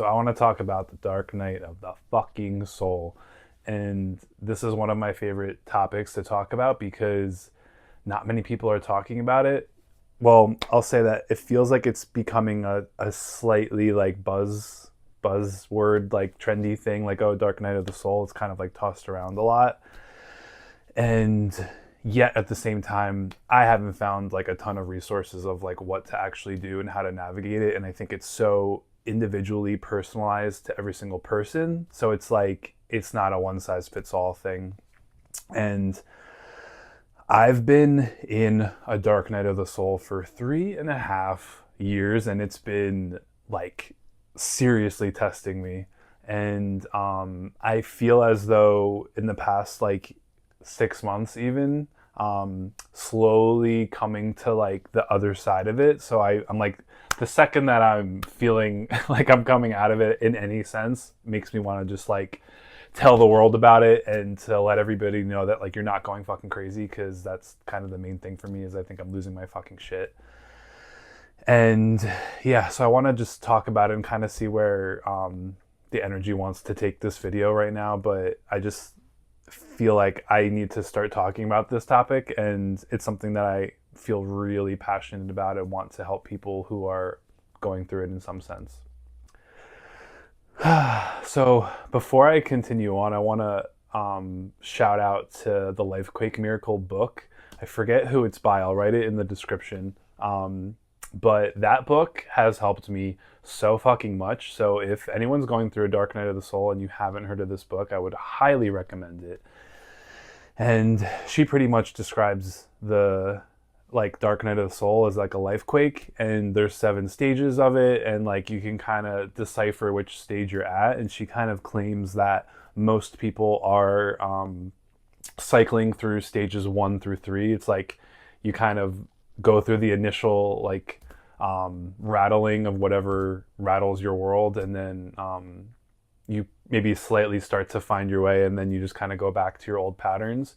So I want to talk about the dark night of the fucking soul. And this is one of my favorite topics to talk about because not many people are talking about it. Well, I'll say that it feels like it's becoming a slightly like buzzword, like trendy thing, like, oh, dark night of the soul. It's kind of like tossed around a lot. And yet at the same time, I haven't found like a ton of resources of like what to actually do and how to navigate it. And I think it's so individually personalized to every single person. So it's like, it's not a one size fits all thing. And I've been in a dark night of the soul for 3.5 years, and it's been like seriously testing me. And I feel as though in the past like 6 months, even slowly coming to like the other side of it. So I'm like, the second that I'm feeling like I'm coming out of it in any sense makes me want to just like tell the world about it and to let everybody know that like you're not going fucking crazy, because that's kind of the main thing for me is I think I'm losing my fucking shit. And yeah, so I want to just talk about it and kind of see where the energy wants to take this video right now. But I just feel like I need to start talking about this topic, and it's something that I feel really passionate about and want to help people who are going through it in some sense. So before I continue on, I want to shout out to the LifeQuake Miracle book. I forget who it's by. I'll write it in the description. But that book has helped me so fucking much. So if anyone's going through a dark night of the soul and you haven't heard of this book, I would highly recommend it. And she pretty much describes the like dark night of the soul as like a life quake, and there's 7 stages of it, and like you can kind of decipher which stage you're at. And she kind of claims that most people are cycling through stages 1 through 3. It's like you kind of go through the initial like rattling of whatever rattles your world, and then you maybe slightly start to find your way, and then you just kind of go back to your old patterns.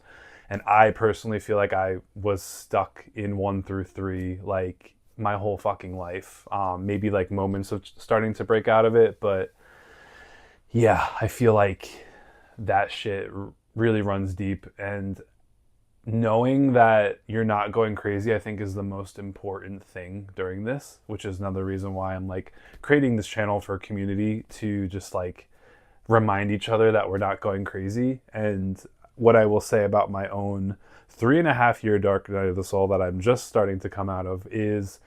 And I personally feel like I was stuck in 1 through 3 like my whole fucking life. Maybe like moments of starting to break out of it, but yeah, I feel like that shit really runs deep. And knowing that you're not going crazy, I think, is the most important thing during this, which is another reason why I'm like creating this channel for a community to just like remind each other that we're not going crazy. And what I will say about my own 3.5 year dark night of the soul that I'm just starting to come out of is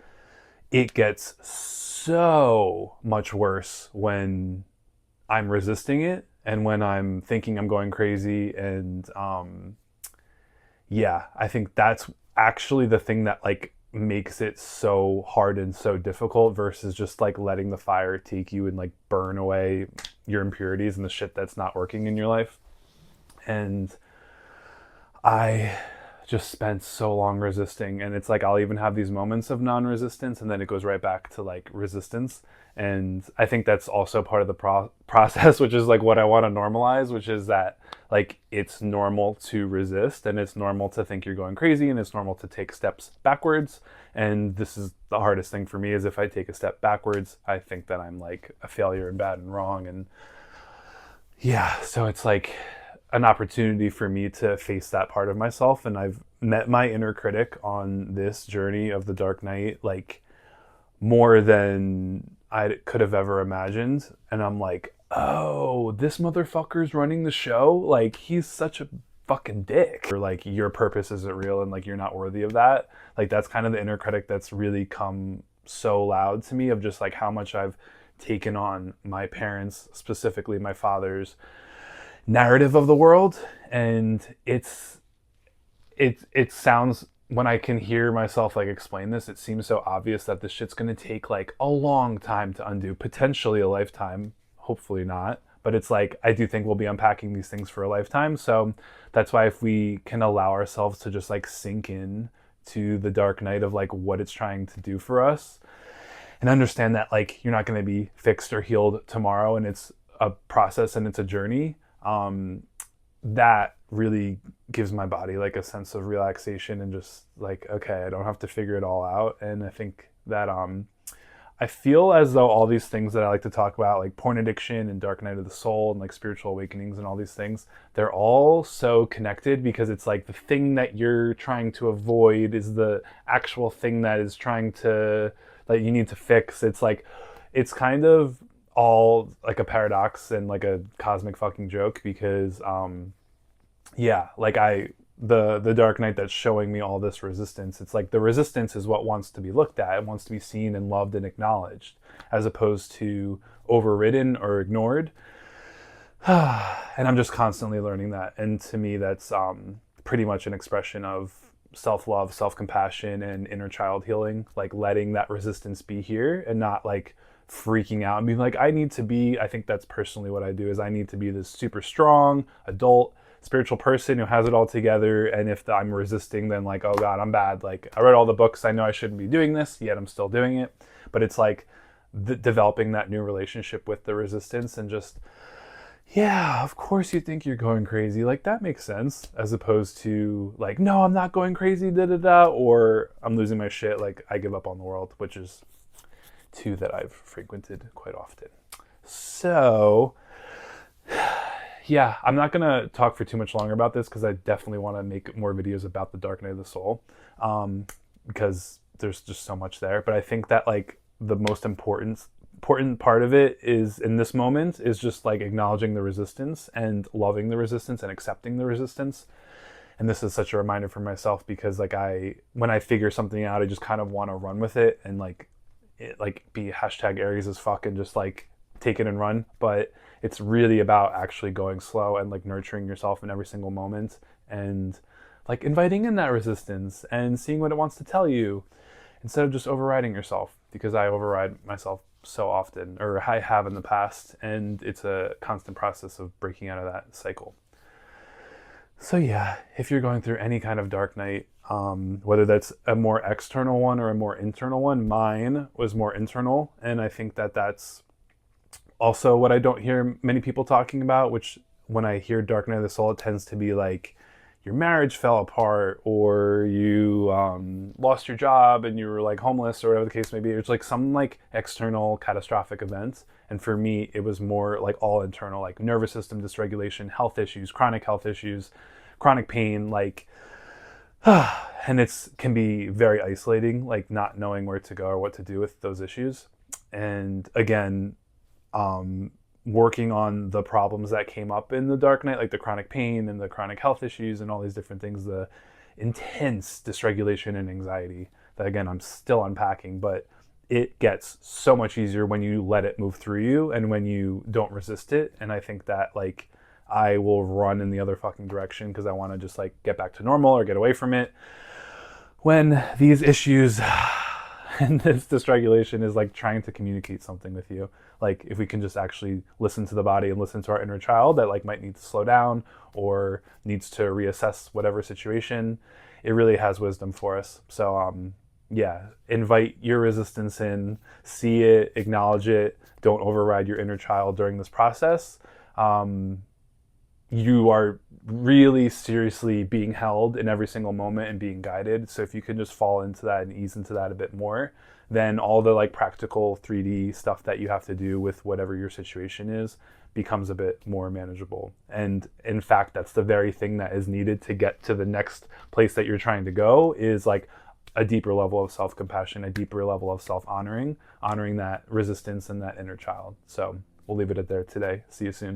it gets so much worse when I'm resisting it and when I'm thinking I'm going crazy. And yeah, I think that's actually the thing that like makes it so hard and so difficult versus just like letting the fire take you and like burn away your impurities and the shit that's not working in your life. And I just spent so long resisting, and it's like I'll even have these moments of non-resistance and then it goes right back to like resistance. And I think that's also part of the process, which is like what I want to normalize, which is that like it's normal to resist, and it's normal to think you're going crazy, and it's normal to take steps backwards. And this is the hardest thing for me, is if I take a step backwards, I think that I'm like a failure and bad and wrong. And yeah, so it's like an opportunity for me to face that part of myself. And I've met my inner critic on this journey of the dark night like more than I could have ever imagined. And I'm like, oh, this motherfucker's running the show. Like, he's such a fucking dick. Or like, your purpose isn't real, and like, you're not worthy of that. Like, that's kind of the inner critic that's really come so loud to me, of just like how much I've taken on my parents, specifically my father's narrative of the world. And it sounds, when I can hear myself like explain this, it seems so obvious that this shit's gonna take like a long time to undo, potentially a lifetime, hopefully not. But it's like, I do think we'll be unpacking these things for a lifetime. So that's why if we can allow ourselves to just like sink in to the dark night of like what it's trying to do for us, and understand that like you're not going to be fixed or healed tomorrow, and it's a process and it's a journey, that really gives my body like a sense of relaxation and just like, okay, I don't have to figure it all out. And I think that I feel as though all these things that I like to talk about, like porn addiction and dark night of the soul and like spiritual awakenings and all these things, they're all so connected, because it's like the thing that you're trying to avoid is the actual thing that is trying to, that you need to fix. It's like, it's kind of all like a paradox and like a cosmic fucking joke, because yeah, like the Dark Knight that's showing me all this resistance. It's like the resistance is what wants to be looked at. It wants to be seen and loved and acknowledged, as opposed to overridden or ignored. And I'm just constantly learning that. And to me, that's pretty much an expression of self-love, self-compassion, and inner child healing. Like letting that resistance be here and not like freaking out and being like, I need to be, I think that's personally what I do, is I need to be this super strong adult spiritual person who has it all together. And if I'm resisting, then like, oh God, I'm bad. Like I read all the books, I know I shouldn't be doing this, yet I'm still doing it. But it's like developing that new relationship with the resistance and just, yeah, of course you think you're going crazy. Like that makes sense, as opposed to like, no, I'm not going crazy, da da da, or I'm losing my shit. Like I give up on the world, which is two that I've frequented quite often. So, yeah, I'm not going to talk for too much longer about this, because I definitely want to make more videos about the Dark Night of the Soul, because there's just so much there. But I think that like the most important part of it is, in this moment, is just like acknowledging the resistance and loving the resistance and accepting the resistance. And this is such a reminder for myself, because like when I figure something out, I just kind of want to run with it and like be hashtag Aries as fuck and just like take it and run. But it's really about actually going slow and like nurturing yourself in every single moment, and like inviting in that resistance and seeing what it wants to tell you, instead of just overriding yourself, because I override myself so often, or I have in the past, and it's a constant process of breaking out of that cycle. So yeah, if you're going through any kind of dark night, whether that's a more external one or a more internal one, mine was more internal, and I think that that's also what I don't hear many people talking about, which when I hear Dark Night of the Soul, it tends to be like your marriage fell apart, or you lost your job and you were like homeless, or whatever the case may be. It's like some like external catastrophic event. And for me, it was more like all internal, like nervous system dysregulation, health issues, chronic pain, like, and it's can be very isolating, like not knowing where to go or what to do with those issues. And again, working on the problems that came up in the Dark Night, like the chronic pain and the chronic health issues and all these different things, the intense dysregulation and anxiety that, again, I'm still unpacking, but it gets so much easier when you let it move through you and when you don't resist it. And I think that like I will run in the other fucking direction, because I want to just like get back to normal or get away from it, when these issues and this dysregulation is like trying to communicate something with you. Like if we can just actually listen to the body and listen to our inner child that like might need to slow down or needs to reassess whatever situation, it really has wisdom for us. So yeah, invite your resistance in, see it, acknowledge it, don't override your inner child during this process. You are really seriously being held in every single moment and being guided. So if you can just fall into that and ease into that a bit more, then all the like practical 3D stuff that you have to do with whatever your situation is becomes a bit more manageable. And in fact, that's the very thing that is needed to get to the next place that you're trying to go, is like a deeper level of self-compassion, a deeper level of self-honoring, honoring that resistance and that inner child. So we'll leave it at there today. See you soon.